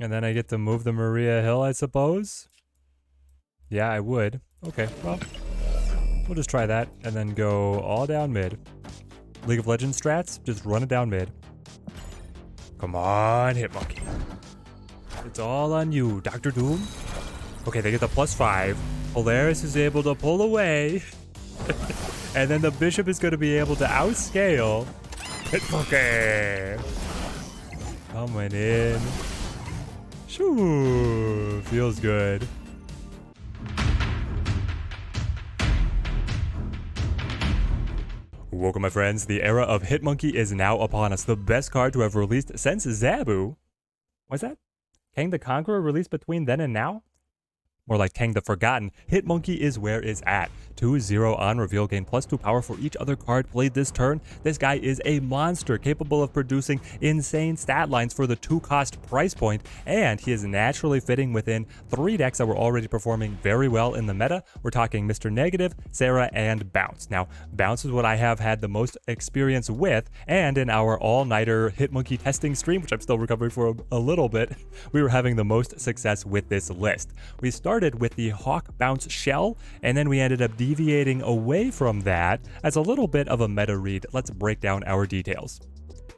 And then I get to move the Maria Hill, I suppose? Yeah, I would. Okay, well, we'll just try that and then go all down mid. League of Legends strats, just run it down mid. Come on, Hitmonkey. It's all on you, Dr. Doom. Okay, they get the +5. Polaris is able to pull away. And then the Bishop is going to be able to outscale. Hitmonkey. Coming in. Shoo. Feels good. Welcome, my friends. The era of Hitmonkey is now upon us. The best card to have released since Zabu. What's that? Kang the Conqueror released between then and now? More like Kang the Forgotten. Hitmonkey is where it's at. 2-0 on reveal, gain +2 power for each other card played this turn. This guy is a monster, capable of producing insane stat lines for the 2-cost price point, and he is naturally fitting within 3 decks that were already performing very well in the meta. We're talking Mr. Negative, Sarah, and Bounce. Now, Bounce is what I have had the most experience with, and in our all-nighter Hitmonkey testing stream, which I'm still recovering for a little bit, we were having the most success with this list. We started with the Hawk Bounce Shell, and then we ended up deviating away from that as a little bit of a meta read. Let's break down our details.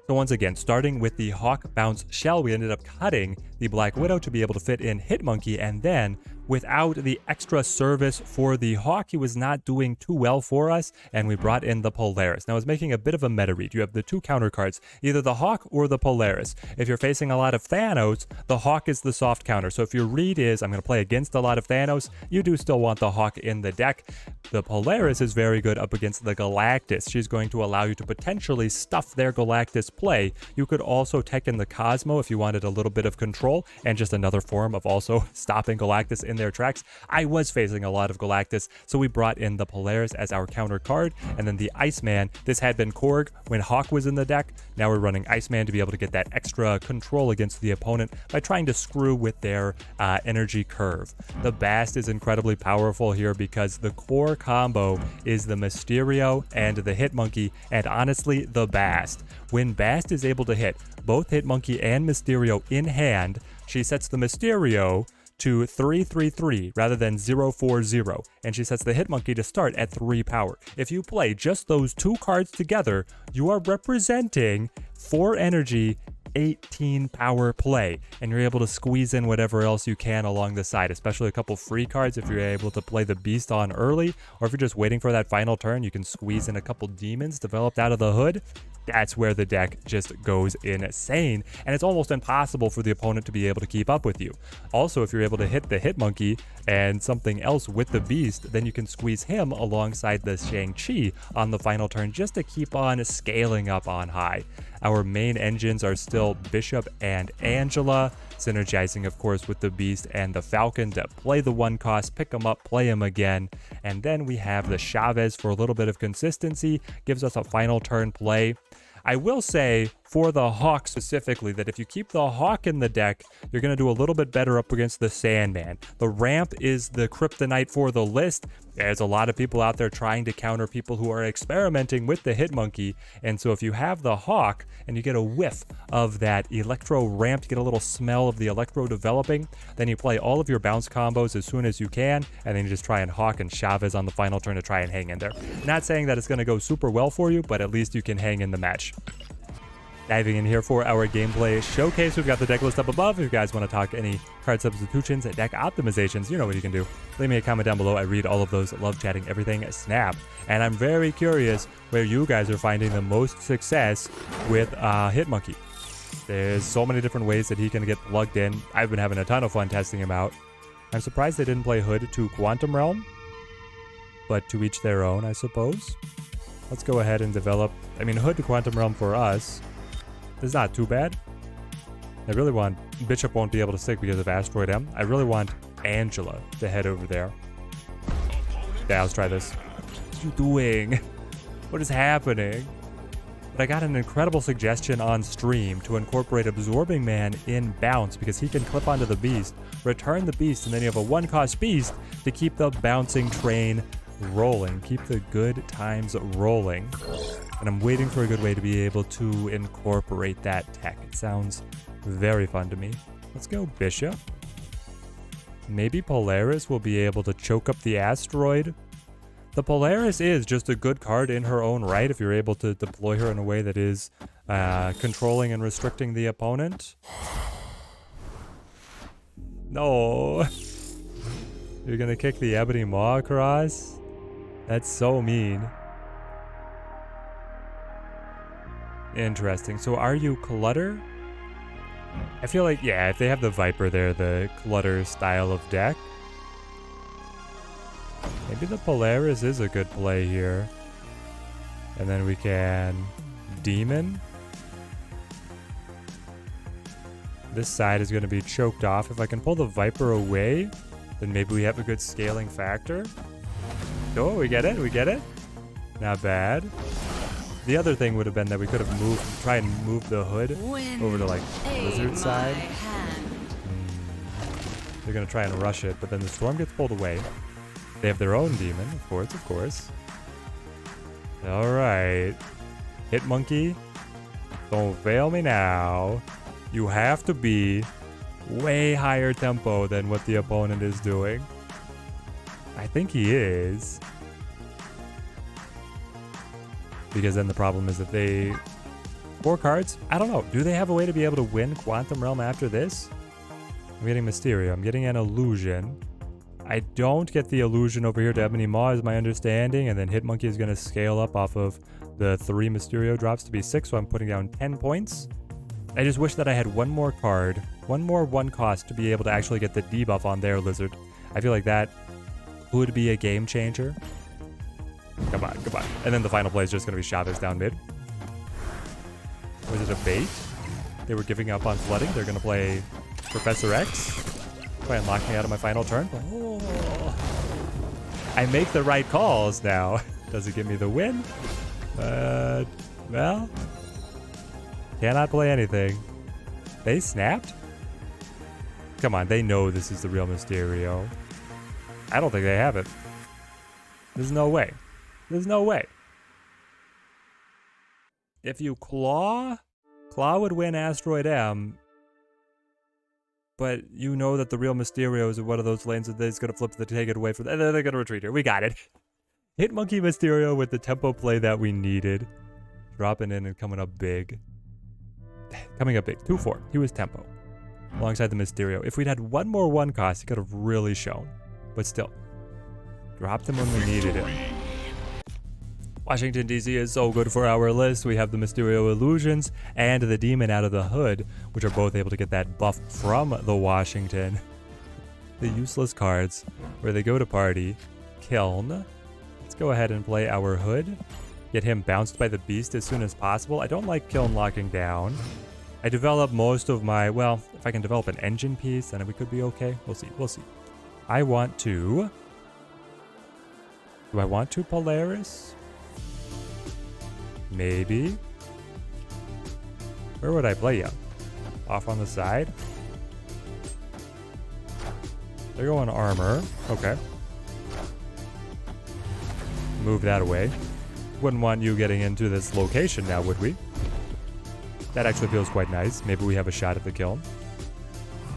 So once again, starting with the Hawk Bounce Shell, we ended up cutting the Black Widow to be able to fit in Hitmonkey, and then without the extra service for the Hawk, he was not doing too well for us, and we brought in the Polaris. Now, I was making a bit of a meta read. You have the 2 counter cards, either the Hawk or the Polaris. If you're facing a lot of Thanos, the Hawk is the soft counter. So if your read is, I'm going to play against a lot of Thanos, you do still want the Hawk in the deck. The Polaris is very good up against the Galactus. She's going to allow you to potentially stuff their Galactus play. You could also tech in the Cosmo if you wanted a little bit of control, and just another form of also stopping Galactus in their tracks. I was facing a lot of Galactus, so we brought in the Polaris as our counter card, and then the Iceman. This had been Korg when Hawk was in the deck. Now we're running Iceman to be able to get that extra control against the opponent by trying to screw with their energy curve. The Bast is incredibly powerful here because the core combo is the Mysterio and the Hitmonkey, and honestly, the Bast. When Bast is able to hit both Hitmonkey and Mysterio in hand, she sets the Mysterio to 3-3-3 rather than 0-4-0, and she sets the Hitmonkey to start at 3 power. If you play just those 2 cards together, you are representing 4 energy, 18 power play, and you're able to squeeze in whatever else you can along the side, especially a couple free cards if you're able to play the Beast on early, or if you're just waiting for that final turn, you can squeeze in a couple demons developed out of the hood. That's where the deck just goes insane, and it's almost impossible for the opponent to be able to keep up with you. Also, if you're able to hit the Hitmonkey and something else with the Beast, then you can squeeze him alongside the Shang-Chi on the final turn just to keep on scaling up on high. Our main engines are still Bishop and Angela, synergizing of course with the Beast and the Falcon to play the 1 cost, pick him up, play him again, and then we have the Chavez for a little bit of consistency, gives us a final turn play. I will say for the Hawk specifically that if you keep the Hawk in the deck, you're going to do a little bit better up against the Sandman. The ramp is the kryptonite for the list. There's a lot of people out there trying to counter people who are experimenting with the Hitmonkey, and so if you have the Hawk and you get a whiff of that Electro ramp, you get a little smell of the Electro developing, then you play all of your bounce combos as soon as you can, and then you just try and Hawk and Chavez on the final turn to try and hang in there. Not saying that it's going to go super well for you, but at least you can hang in the match. Diving in here for our gameplay showcase, we've got the deck list up above. If you guys want to talk any card substitutions, deck optimizations, you know what you can do. Leave me a comment down below. I read all of those. Love chatting everything Snap. And I'm very curious where you guys are finding the most success with Hitmonkey. There's so many different ways that he can get plugged in. I've been having a ton of fun testing him out. I'm surprised they didn't play Hood to Quantum Realm, but to each their own, I suppose. Let's go ahead and develop, Hood to Quantum Realm for us is not too bad. I really want, Bishop won't be able to stick because of Asteroid M. I really want Angela to head over there. Yeah, let's try this. What are you doing? What is happening? But I got an incredible suggestion on stream to incorporate Absorbing Man in Bounce because he can clip onto the Beast, return the Beast, and then you have a 1-cost Beast to keep the bouncing train rolling. Keep the good times rolling. And I'm waiting for a good way to be able to incorporate that tech. It sounds very fun to me. Let's go Bishop. Maybe Polaris will be able to choke up the asteroid. The Polaris is just a good card in her own right if you're able to deploy her in a way that is controlling and restricting the opponent. No. You're gonna kick the Ebony Maw across? That's so mean. Interesting. So are you Clutter? I feel like, yeah, if they have the Viper there, the Clutter style of deck. Maybe the Polaris is a good play here. And then we can Demon. This side is going to be choked off. If I can pull the Viper away, then maybe we have a good scaling factor. Oh, we get it, we get it. Not bad. The other thing would have been that we could have try and move the hood over to like Lizard side. They're going to try and rush it, but then the Storm gets pulled away. They have their own demon, of course, of course. Alright. Hit Monkey. Don't fail me now. You have to be way higher tempo than what the opponent is doing. I think he is. Because then the problem is that they... 4 cards? I don't know. Do they have a way to be able to win Quantum Realm after this? I'm getting Mysterio. I'm getting an Illusion. I don't get the Illusion over here to Ebony Maw is my understanding. And then Hit Monkey is going to scale up off of the 3 Mysterio drops to be 6. So I'm putting down 10 points. I just wish that I had one more card. One more 1 cost to be able to actually get the debuff on their Lizard. I feel like that would be a game changer. Come on, come on. And then the final play is just going to be Chavez down mid. Was it a bait? They were giving up on flooding. They're going to play Professor X. Try and lock me out of my final turn. Oh. I make the right calls now. Does it give me the win? Well, cannot play anything. They snapped? Come on, they know this is the real Mysterio. I don't think they have it. There's no way. There's no way. If you Claw would win Asteroid M, but you know that the real Mysterio is in one of those lanes that they're going to flip to take it away from them. They're going to retreat here. We got it. Hit Monkey Mysterio with the tempo play that we needed. Dropping in and coming up big. Coming up big. 2-4. He was tempo. Alongside the Mysterio. If we'd had one more 1 cost, he could have really shown. But still. Dropped him when we needed him. Washington, D.C. is so good for our list. We have the Mysterio Illusions and the Demon out of the Hood, which are both able to get that buff from the Washington. The useless cards, where they go to party. Kiln. Let's go ahead and play our Hood. Get him bounced by the Beast as soon as possible. I don't like Kiln locking down. I develop most of my, well, if I can develop an engine piece, then we could be okay. We'll see, we'll see. I want to... Do I want to Polaris? Maybe. Where would I play you? Off on the side? They're going armor. Okay. Move that away. Wouldn't want you getting into this location now, would we? That actually feels quite nice. Maybe we have a shot at the kill.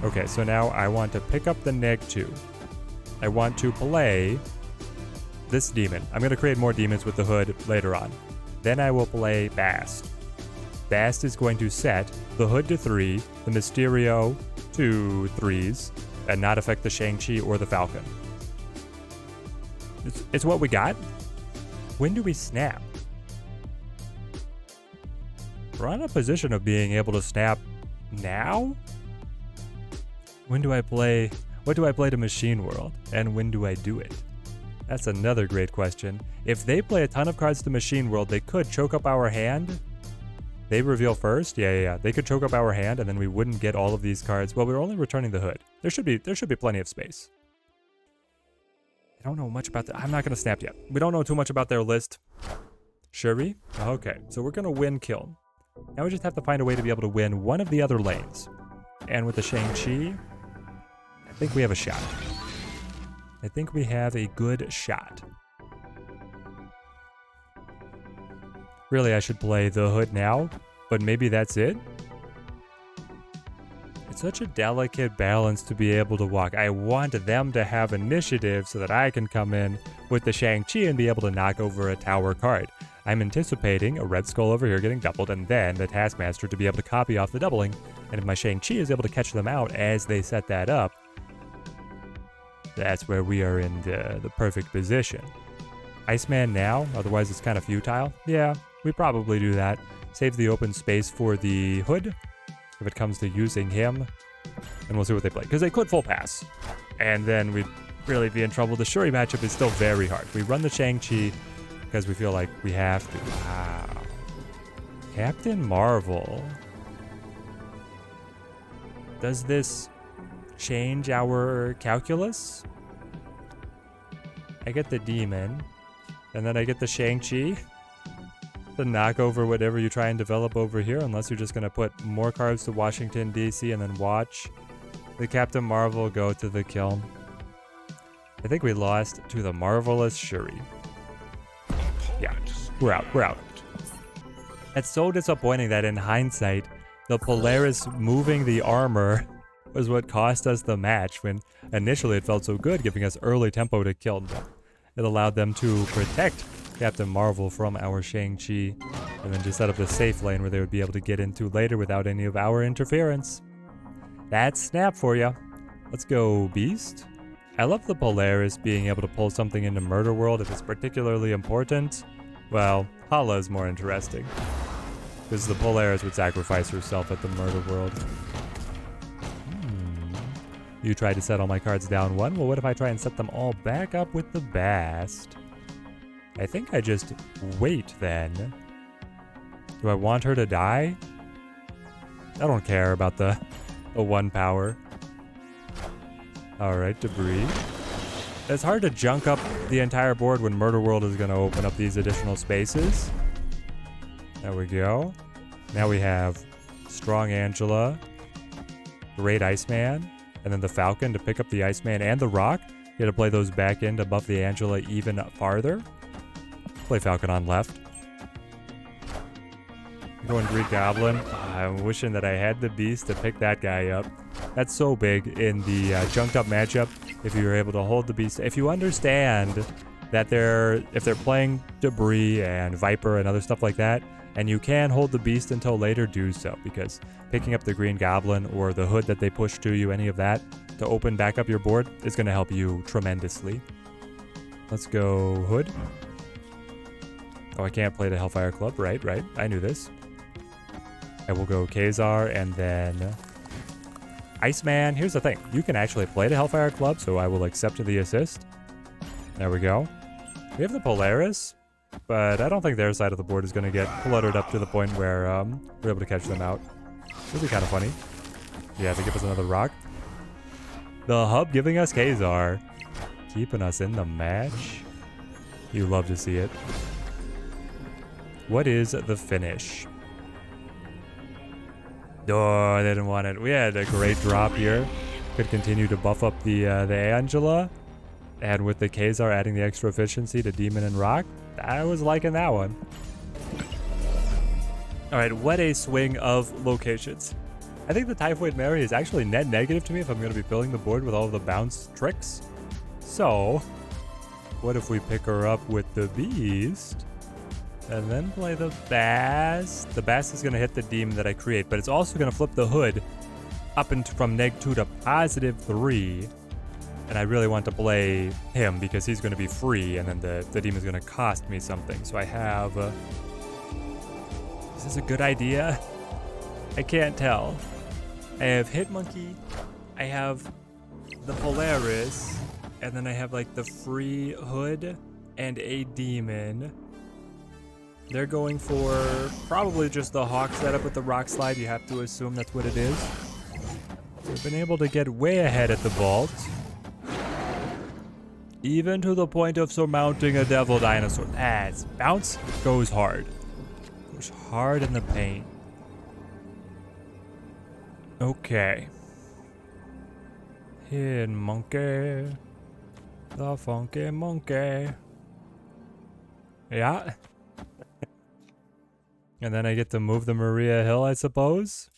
Okay, so now I want to pick up the neg 2. I want to play this demon. I'm going to create more demons with the Hood later on. Then I will play Bast. Bast is going to set the Hood to 3, the Mysterio to 3s, and not affect the Shang-Chi or the Falcon. It's what we got. When do we snap? We're on a position of being able to snap now? When do I play? What do I play to Machine World? And when do I do it? That's another great question. If they play a ton of cards to Machine World, they could choke up our hand. They reveal first? Yeah. They could choke up our hand and then we wouldn't get all of these cards. Well, we're only returning the Hood. There should be plenty of space. I don't know much about that. I'm not going to snap yet. We don't know too much about their list. Shuri? Okay, so we're going to win Kiln. Now we just have to find a way to be able to win one of the other lanes. And with the Shang-Chi, I think we have a shot. I think we have a good shot. Really, I should play the Hood now, but maybe that's it. It's such a delicate balance to be able to walk. I want them to have initiative so that I can come in with the Shang-Chi and be able to knock over a tower card. I'm anticipating a Red Skull over here getting doubled and then the Taskmaster to be able to copy off the doubling. And if my Shang-Chi is able to catch them out as they set that up, that's where we are in the perfect position. Iceman now, otherwise it's kind of futile. Yeah, we probably do that. Save the open space for the Hood if it comes to using him. And we'll see what they play. Because they could full pass. And then we'd really be in trouble. The Shuri matchup is still very hard. We run the Shang-Chi because we feel like we have to. Wow. Captain Marvel. Does this change our calculus? I get the Demon. And then I get the Shang-Chi to knock over whatever you try and develop over here, unless you're just going to put more cards to Washington, D.C., and then watch the Captain Marvel go to the kiln. I think we lost to the marvelous Shuri. Yeah, we're out. We're out. It's so disappointing that in hindsight, the Polaris moving the armor was what cost us the match, when initially it felt so good, giving us early tempo to kill them. It allowed them to protect Captain Marvel from our Shang-Chi, and then just set up the safe lane where they would be able to get into later without any of our interference. That's Snap for you. Let's go Beast. I love the Polaris being able to pull something into Murder World if it's particularly important. Well, Hala is more interesting, because the Polaris would sacrifice herself at the Murder World. You tried to set all my cards down one. Well, what if I try and set them all back up with the Bast? I think I just wait then. Do I want her to die? I don't care about the 1 power. Alright, Debris. It's hard to junk up the entire board when Murder World is going to open up these additional spaces. There we go. Now we have Strong Angela, Great Iceman, and then the Falcon to pick up the Iceman and the Rock. You have to play those back in to buff the Angela even farther. Play Falcon on left. Going Green Goblin. I'm wishing that I had the Beast to pick that guy up. That's so big in the junked up matchup. If you're able to hold the Beast, if you understand that if they're playing Debris and Viper and other stuff like that, and you can hold the Beast until later, do so, because picking up the Green Goblin or the Hood that they push to you, any of that, to open back up your board is going to help you tremendously. Let's go Hood. Oh, I can't play the Hellfire Club. Right. I knew this. I will go Kazar and then Iceman. Here's the thing. You can actually play the Hellfire Club, so I will accept the assist. There we go. We have the Polaris, but I don't think their side of the board is going to get cluttered up to the point where we're able to catch them out. It'll be kind of funny. Yeah, they give us another rock. The Hub giving us Kazar. Keeping us in the match. You love to see it. What is the finish? Oh, they didn't want it. We had a great drop here. Could continue to buff up the Angela. And with the Kazar adding the extra efficiency to Demon and Rock, I was liking that one. Alright, what a swing of locations. I think the Typhoid Mary is actually net negative to me if I'm going to be filling the board with all of the bounce tricks. So, what if we pick her up with the Beast? And then play the Bast. The Bast is going to hit the Demon that I create, but it's also going to flip the Hood up from -2 to +3. And I really want to play him because he's going to be free, and then the Demon is going to cost me something. So I have... is this a good idea? I can't tell. I have Hitmonkey, I have the Polaris, and then I have like the free Hood and a Demon. They're going for probably just the Hawk setup with the Rock Slide. You have to assume that's what it is. We've been able to get way ahead at the vault. Even to the point of surmounting a Devil Dinosaur. As bounce goes hard. Goes hard in the paint. Okay. Hidden monkey. The funky monkey. Yeah. And then I get to move the Maria Hill, I suppose?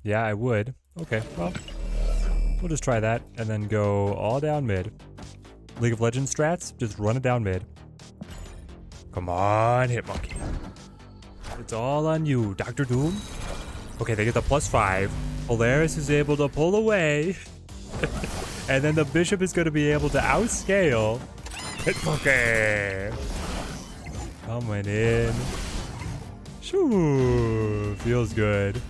Yeah, I would. Okay, well, we'll just try that and then go all down mid. League of Legends strats, just run it down mid. Come on, Hitmonkey. It's all on you, Dr. Doom. Okay, they get the +5. Polaris is able to pull away. And then the Bishop is going to be able to outscale Hitmonkey. Coming in. Shoo, feels good.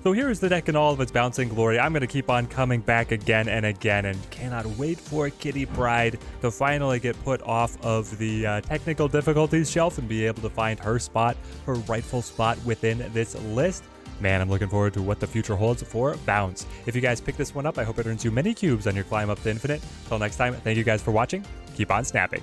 So here is the deck in all of its bouncing glory. I'm going to keep on coming back again and again and cannot wait for Kitty Pryde to finally get put off of the technical difficulties shelf and be able to find her spot, her rightful spot within this list. Man, I'm looking forward to what the future holds for Bounce. If you guys pick this one up, I hope it earns you many cubes on your climb up to infinite. Till next time, thank you guys for watching. Keep on snapping.